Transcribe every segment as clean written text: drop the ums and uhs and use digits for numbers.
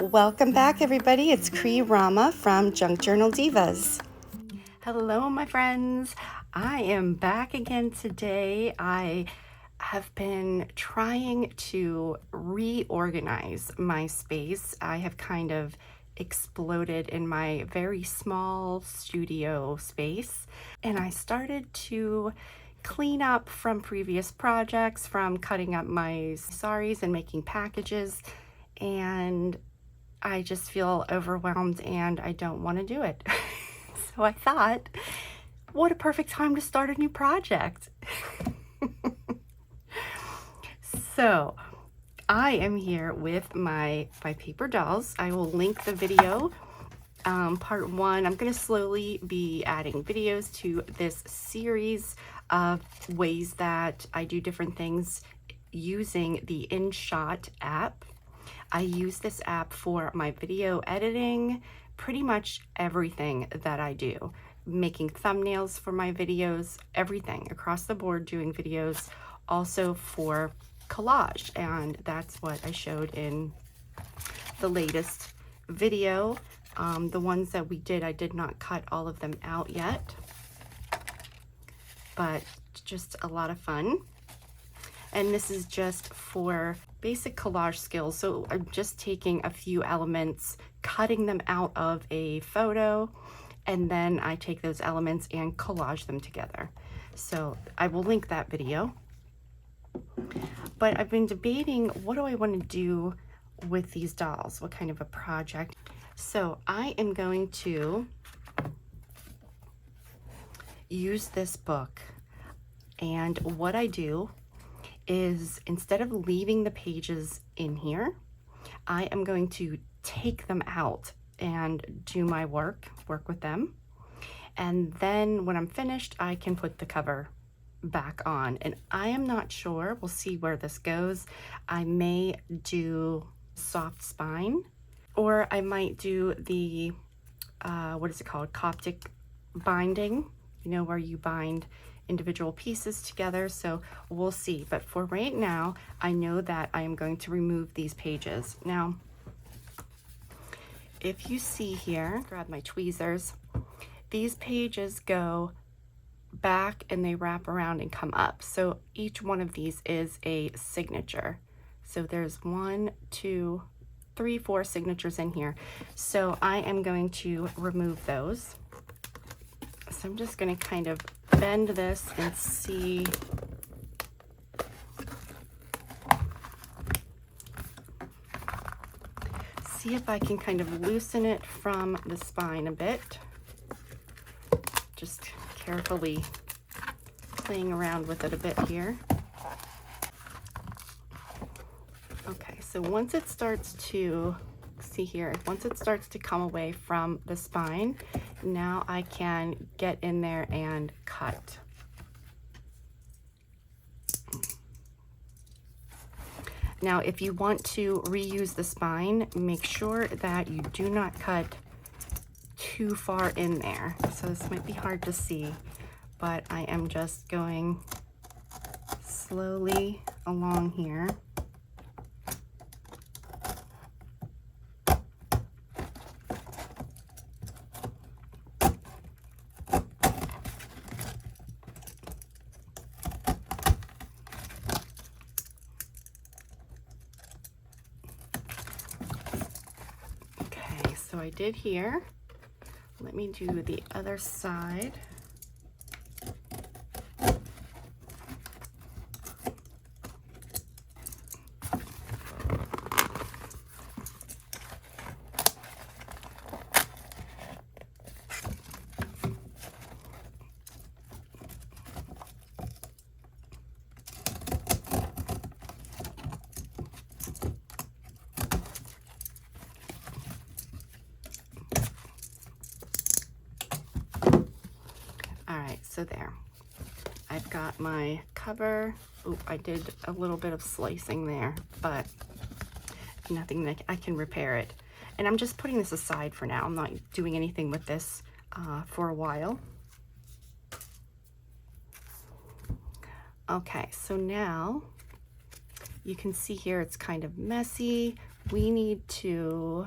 Welcome back, everybody. It's Rama from Junk Journal Divas. Hello, my friends. I am back again today. I have been trying to reorganize my space. I have kind of exploded in my very small studio space, and I started to clean up from previous projects, from cutting up my saris and making packages, and I just feel overwhelmed and I don't want to do it. So I thought, what a perfect time to start a new project. So I am here with my paper dolls. I will link the video, part one. I'm going to slowly be adding videos to this series of ways that I do different things using the InShot app. I use this app for my video editing, pretty much everything that I do. Making thumbnails for my videos, everything across the board, doing videos, also for collage. And that's what I showed in the latest video. The ones that we did, I did not cut all of them out yet, but just a lot of fun. And this is just for basic collage skills. So I'm just taking a few elements, cutting them out of a photo, and then I take those elements and collage them together. So I will link that video. But I've been debating, what do I want to do with these dolls? What kind of a project? So I am going to use this book, and what I do is, instead of leaving the pages in here, I am going to take them out and do my work with them. And then when I'm finished, I can put the cover back on. And I am not sure, we'll see where this goes. I may do soft spine, or I might do the, what is it called? Coptic binding, you know, where you bind individual pieces together. So we'll see. But for right now, I know that I am going to remove these pages. Now, if you see here, grab my tweezers, these pages go back and they wrap around and come up. So each one of these is a signature. So there's 1, 2, 3, 4 signatures in here. So I am going to remove those. So I'm just going to kind of bend this and see if I can kind of loosen it from the spine a bit. Just carefully playing around with it a bit here. Okay, so once it starts to, see here, once it starts to come away from the spine, now I can get in there and cut. Now, if you want to reuse the spine, make sure that you do not cut too far in there. So this might be hard to see, but I am just going slowly along here. So I did here. Let me do the other side. So there, I've got my cover. Oh, I did a little bit of slicing there, but nothing that I can repair it. And I'm just putting this aside for now. I'm not doing anything with this for a while. Okay, so now you can see here it's kind of messy, we need to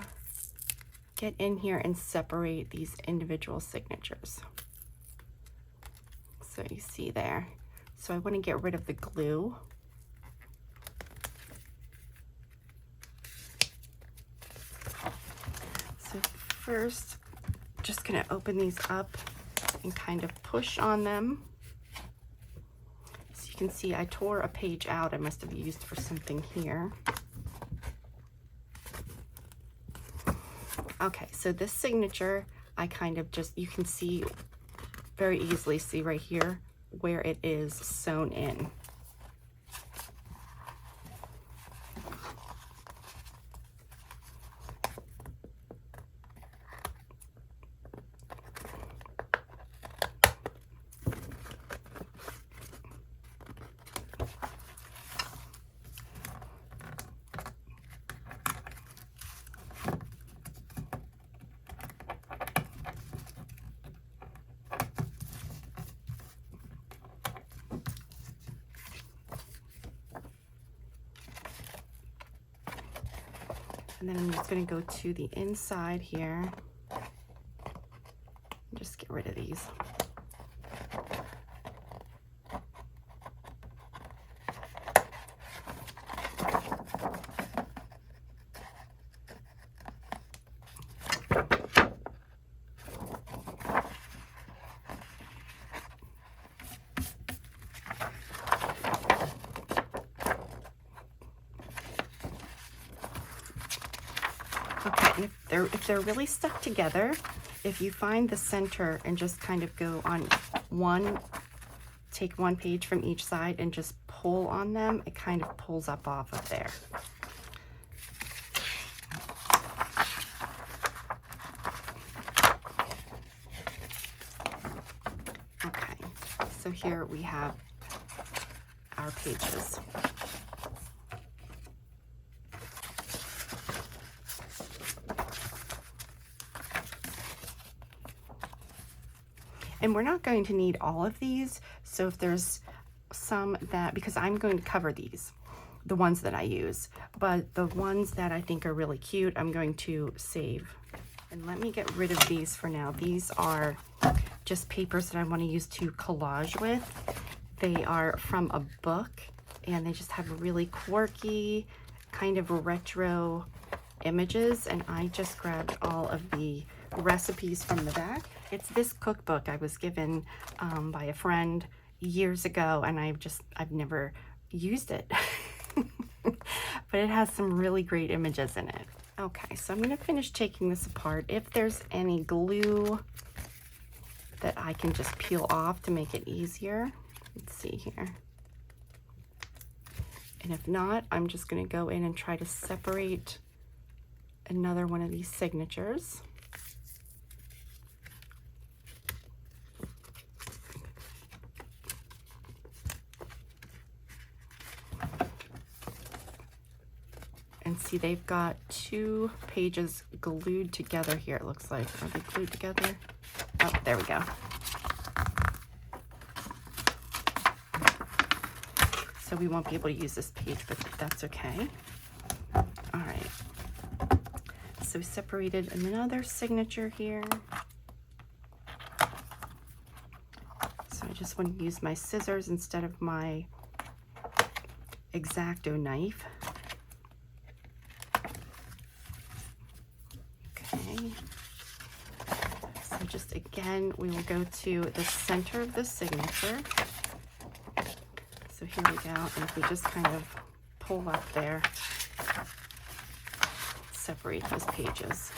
get in here and separate these individual signatures. So you see there. So I want to get rid of the glue. So first, just going to open these up and kind of push on them. So you can see I tore a page out. I must have used for something here. Okay, so this signature, I kind of just, you can see very easily, see right here where it is sewn in. And then I'm just going to go to the inside here and just get rid of these. Okay, and if they're really stuck together, if you find the center and just kind of go on one, take one page from each side and just pull on them, it kind of pulls up off of there. Okay, so here we have our pages. And we're not going to need all of these, so if there's some that, because I'm going to cover these, the ones that I use, but the ones that I think are really cute, I'm going to save. And let me get rid of these for now. These are just papers that I want to use to collage with. They are from a book, and they just have really quirky, kind of retro images, and I just grabbed all of the recipes from the back. It's this cookbook I was given by a friend years ago, and I've never used it. But it has some really great images in it. Okay, so I'm going to finish taking this apart. If there's any glue that I can just peel off to make it easier, let's see here. And if not, I'm just going to go in and try to separate another one of these signatures. And see, they've got two pages glued together here, it looks like. Are they glued together? Oh, there we go. So we won't be able to use this page, but that's okay. All right. So we separated another signature here. So I just want to use my scissors instead of my X-Acto knife. So just again, we will go to the center of the signature. So here we go, and if we just kind of pull up there, separate those pages,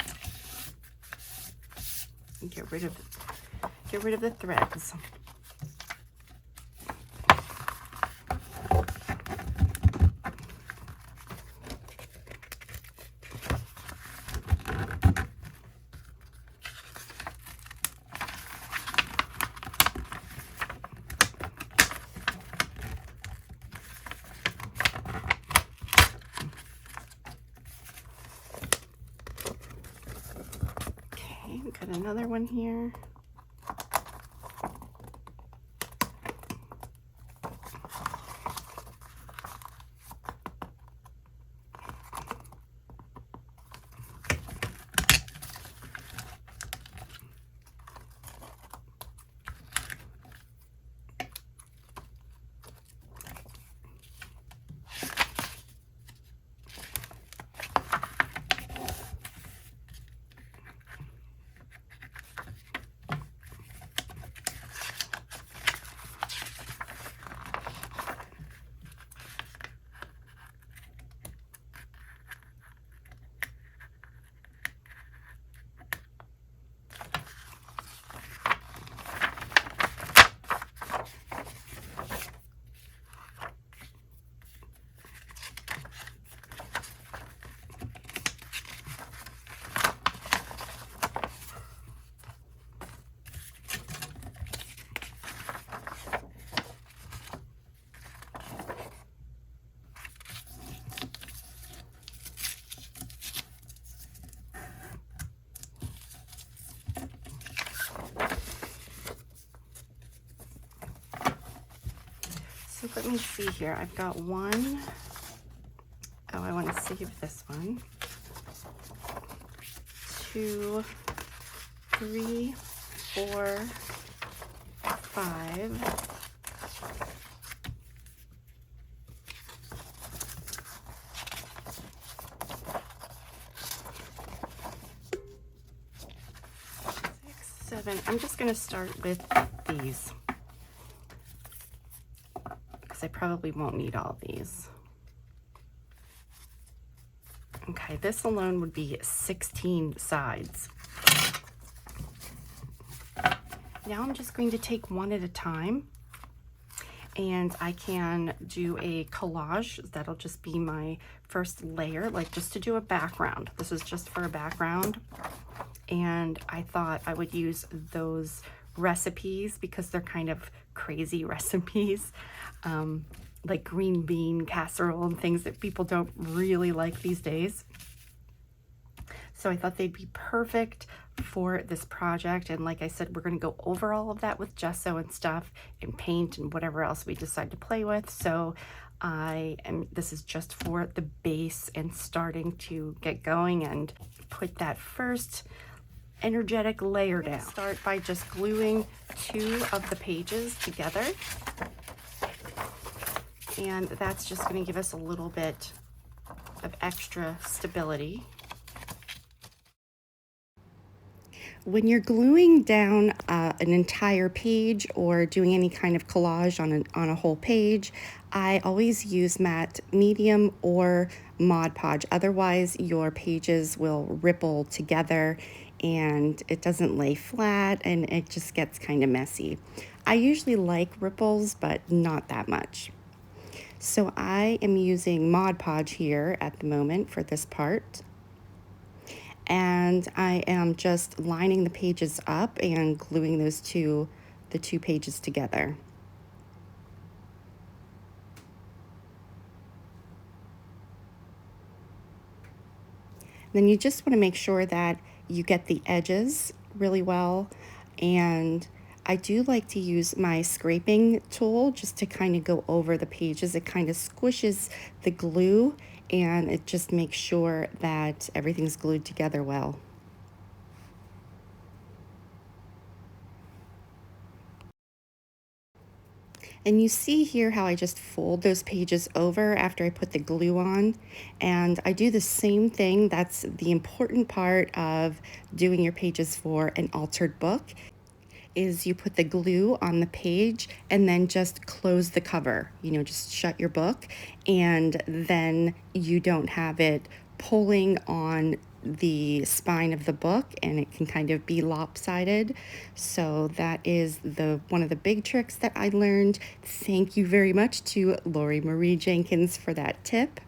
and get rid of the threads. Got another one here. let me see here. I've got one. Oh, I want to save this one. 2, 3, 4, 5. 7. I'm just going to start with these because I probably won't need all these. Okay, this alone would be 16 sides. Now I'm just going to take one at a time, and I can do a collage. That'll just be my first layer, like just to do a background. This is just for a background. And I thought I would use those recipes because they're kind of crazy recipes, like green bean casserole and things that people don't really like these days. So I thought they'd be perfect for this project. And like I said, we're going to go over all of that with gesso and stuff and paint and whatever else we decide to play with. So this is just for the base and starting to get going and put that first energetic layer down. Start by just gluing 2 of the pages together, and that's just going to give us a little bit of extra stability. When you're gluing down an entire page or doing any kind of collage on a whole page, I always use matte medium or Mod Podge. Otherwise, your pages will ripple together and it doesn't lay flat and it just gets kind of messy. I usually like ripples, but not that much. So I am using Mod Podge here at the moment for this part. And I am just lining the pages up and gluing the 2 pages together. Then you just want to make sure that you get the edges really well, and I do like to use my scraping tool just to kind of go over the pages. It kind of squishes the glue and it just makes sure that everything's glued together well. And you see here how I just fold those pages over after I put the glue on. And I do the same thing. That's the important part of doing your pages for an altered book, is you put the glue on the page and then just close the cover. You know, just shut your book, and then you don't have it pulling on the spine of the book and it can kind of be lopsided. So that is one of the big tricks that I learned. Thank you very much to Lori Marie Jenkins for that tip.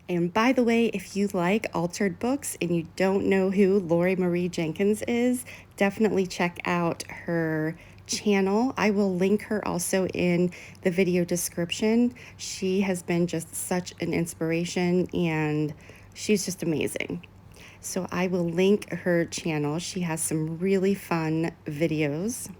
And by the way, if you like altered books and you don't know who Lori Marie Jenkins is, definitely check out her channel. I will link her also in the video description. She has been just such an inspiration and she's just amazing. So I will link her channel. She has some really fun videos.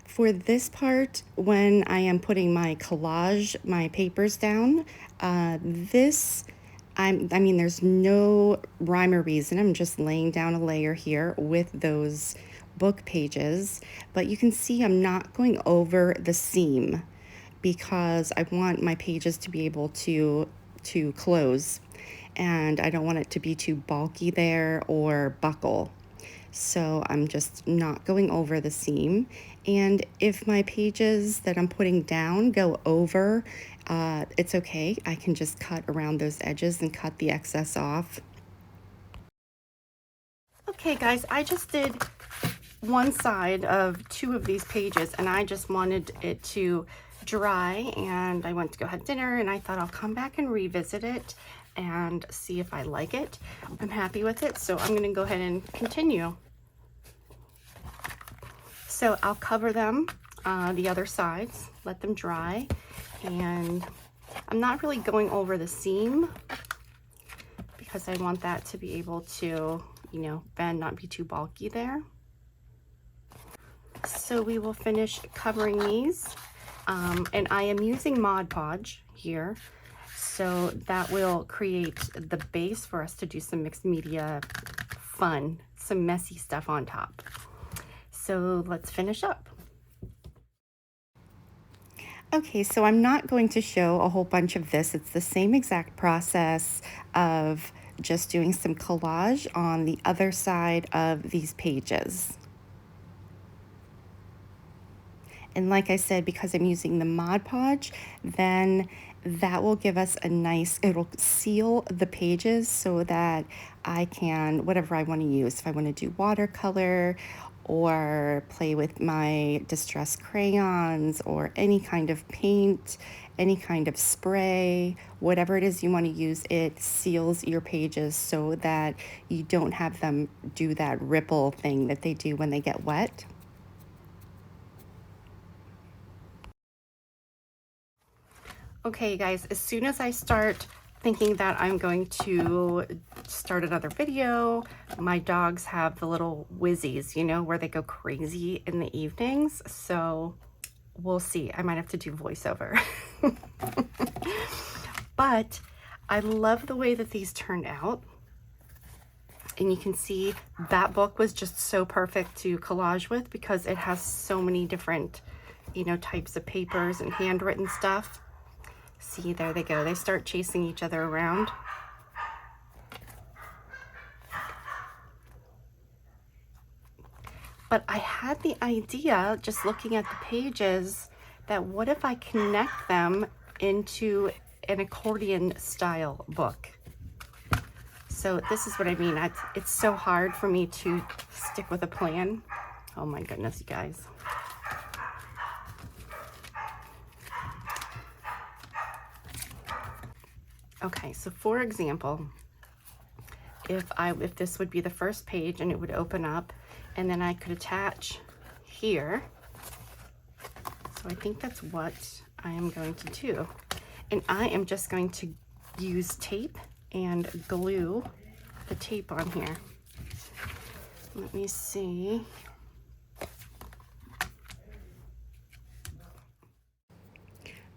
For this part, when I am putting my collage, my papers down, I mean, there's no rhyme or reason. I'm just laying down a layer here with those book pages, but you can see I'm not going over the seam because I want my pages to be able to close, and I don't want it to be too bulky there or buckle. So I'm just not going over the seam. And if my pages that I'm putting down go over, it's okay. I can just cut around those edges and cut the excess off. Okay guys, I just did one side of 2 of these pages and I just wanted it to dry, and I went to go have dinner and I thought I'll come back and revisit it and see if I like it. I'm happy with it, so I'm going to go ahead and continue. So I'll cover them, the other sides, let them dry, and I'm not really going over the seam because I want that to be able to, you know, bend, not be too bulky there. So we will finish covering these. And I am using Mod Podge here. So that will create the base for us to do some mixed media fun, some messy stuff on top. So let's finish up. Okay, so I'm not going to show a whole bunch of this. It's the same exact process of just doing some collage on the other side of these pages. And like I said, because I'm using the Mod Podge, then that will give us a nice, it'll seal the pages so that I can, whatever I want to use, if I want to do watercolor or play with my distress crayons or any kind of paint, any kind of spray, whatever it is you want to use, it seals your pages so that you don't have them do that ripple thing that they do when they get wet. Okay, guys, as soon as I start thinking that I'm going to start another video, my dogs have the little whizzies, you know, where they go crazy in the evenings. So we'll see. I might have to do voiceover. But I love the way that these turned out. And you can see that book was just so perfect to collage with because it has so many different, you know, types of papers and handwritten stuff. See, there they go. They start chasing each other around. But I had the idea, just looking at the pages, that what if I connect them into an accordion style book? So this is what I mean. It's so hard for me to stick with a plan. Oh my goodness, you guys. Okay, so for example, if this would be the first page and it would open up, and then I could attach here. So I think that's what I am going to do. And I am just going to use tape and glue the tape on here. Let me see.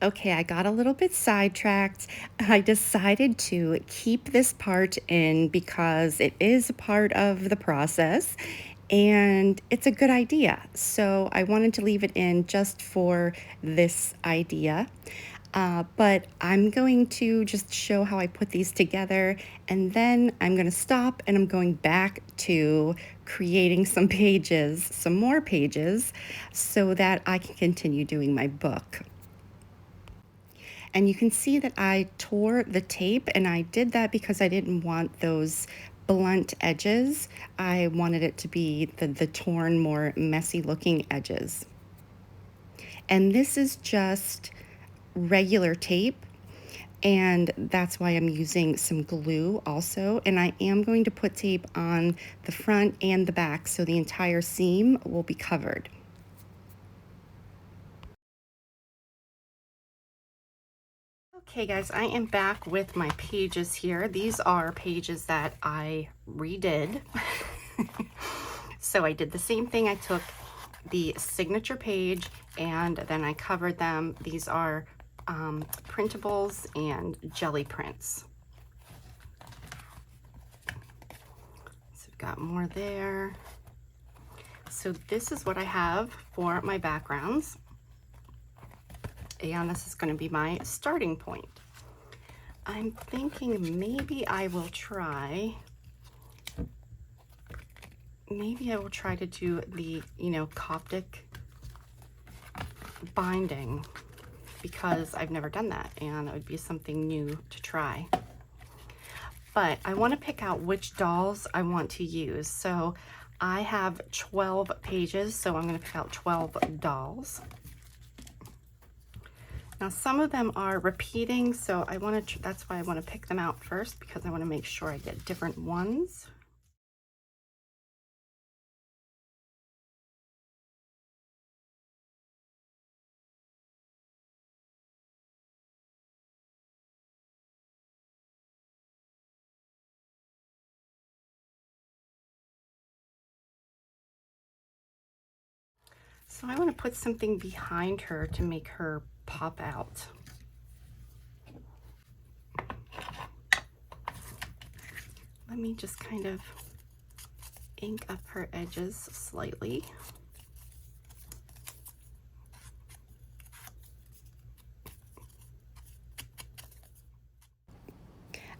Okay, I got a little bit sidetracked. I decided to keep this part in because it is a part of the process and it's a good idea. So I wanted to leave it in just for this idea. But I'm going to just show how I put these together, and then I'm going to stop and I'm going back to creating some pages, some more pages, so that I can continue doing my book. And you can see that I tore the tape, and I did that because I didn't want those blunt edges. I wanted it to be the torn, more messy looking edges. And this is just regular tape, and that's why I'm using some glue also. And I am going to put tape on the front and the back so the entire seam will be covered. Okay guys, I am back with my pages here. These are pages that I redid. So I did the same thing. I took the signature page and then I covered them. These are printables and jelly prints. So we've got more there. So this is what I have for my backgrounds. And this is going to be my starting point. I'm thinking maybe I will try to do the, you know, Coptic binding because I've never done that and it would be something new to try. But I want to pick out which dolls I want to use. So I have 12 pages, so I'm going to pick out 12 dolls. Now some of them are repeating, so I want to, that's why I want to pick them out first because I want to make sure I get different ones. So I want to put something behind her to make her pop out. Let me just kind of ink up her edges slightly.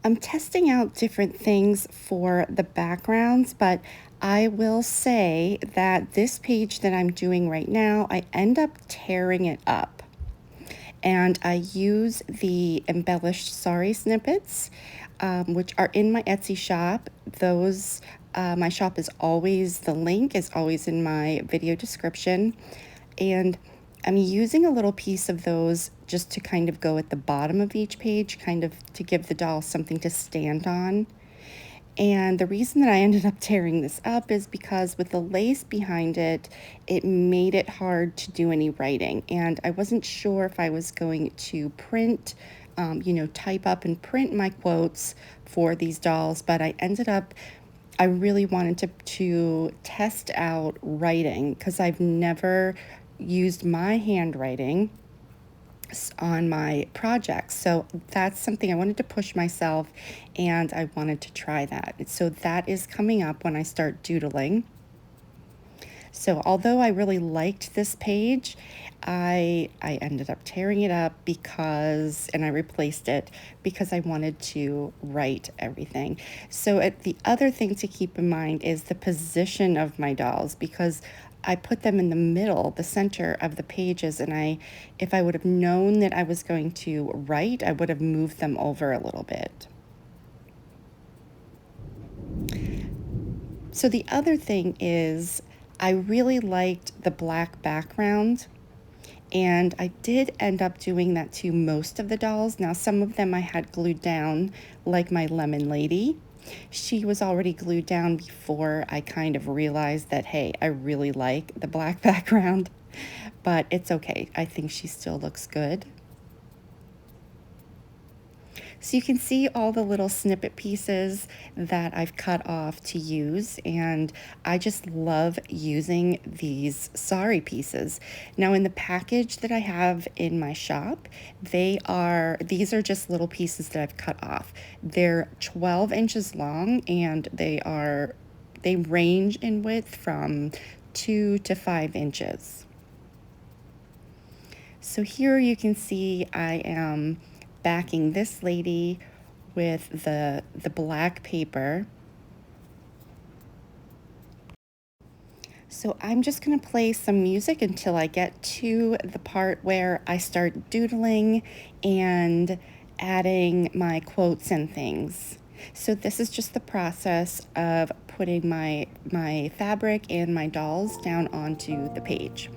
I'm testing out different things for the backgrounds, but I will say that this page that I'm doing right now, I end up tearing it up. And I use the embellished sari snippets, which are in my Etsy shop. Those, my shop is always, the link is always in my video description. And I'm using a little piece of those just to kind of go at the bottom of each page, kind of to give the doll something to stand on. And the reason that I ended up tearing this up is because with the lace behind it, it made it hard to do any writing. And I wasn't sure if I was going to print, type up and print my quotes for these dolls, but I ended up, I really wanted to test out writing because I've never used my handwriting on my projects. So that's something I wanted to push myself, and I wanted to try that. So that is coming up when I start doodling. So although I really liked this page, I ended up tearing it up because, and I replaced it because I wanted to write everything. So the other thing to keep in mind is the position of my dolls, because I put them in the middle, the center of the pages, and if I would have known that I was going to write, I would have moved them over a little bit. So the other thing is I really liked the black background, and I did end up doing that to most of the dolls. Now, some of them I had glued down, like my lemon lady. She was already glued down before I kind of realized that, hey, I really like the black background, but it's okay. I think she still looks good. So you can see all the little snippet pieces that I've cut off to use, and I just love using these sari pieces. Now in the package that I have in my shop, these are just little pieces that I've cut off. They're 12 inches long, and they range in width from 2 to 5 inches. So here you can see I am backing this lady with the black paper. So I'm just going to play some music until I get to the part where I start doodling and adding my quotes and things. So this is just the process of putting my fabric and my dolls down onto the page.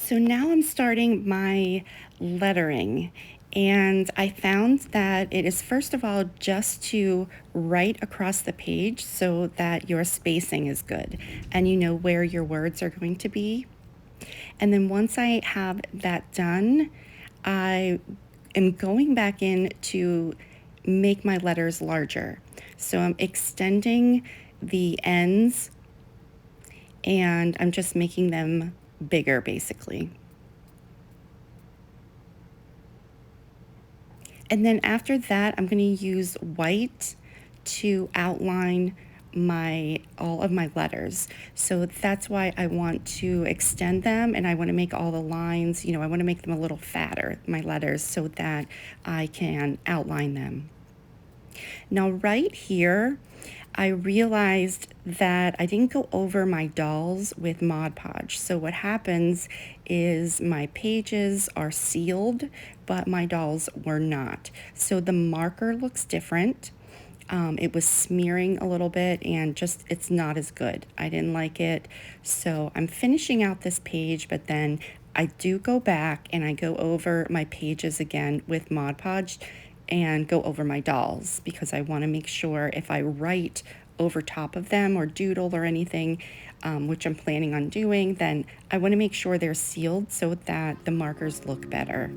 So now I'm starting my lettering, and I found that it is first of all just to write across the page so that your spacing is good and you know where your words are going to be. And then once I have that done, I am going back in to make my letters larger. So I'm extending the ends and I'm just making them bigger basically. And then after that, I'm going to use white to outline all of my letters. So that's why I want to extend them, and I want to make all the lines, I want to make them a little fatter, my letters, so that I can outline them. Now right here, I realized that I didn't go over my dolls with Mod Podge. So what happens is my pages are sealed, but my dolls were not. So the marker looks different. It was smearing a little bit and just, it's not as good. I didn't like it. So I'm finishing out this page, but then I do go back and I go over my pages again with Mod Podge and go over my dolls because I want to make sure if I write over top of them or doodle or anything, which I'm planning on doing, then I want to make sure they're sealed so that the markers look better.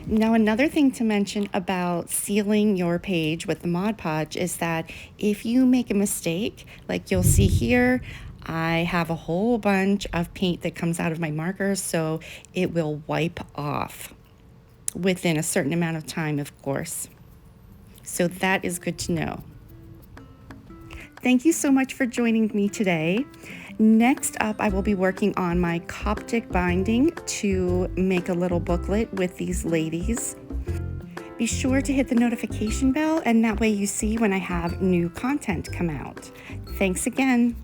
Now, another thing to mention about sealing your page with the Mod Podge is that if you make a mistake, like you'll see here, I have a whole bunch of paint that comes out of my markers, so it will wipe off within a certain amount of time, of course. So that is good to know. Thank you so much for joining me today. Next up, I will be working on my Coptic binding to make a little booklet with these ladies. Be sure to hit the notification bell, and that way you see when I have new content come out. Thanks again.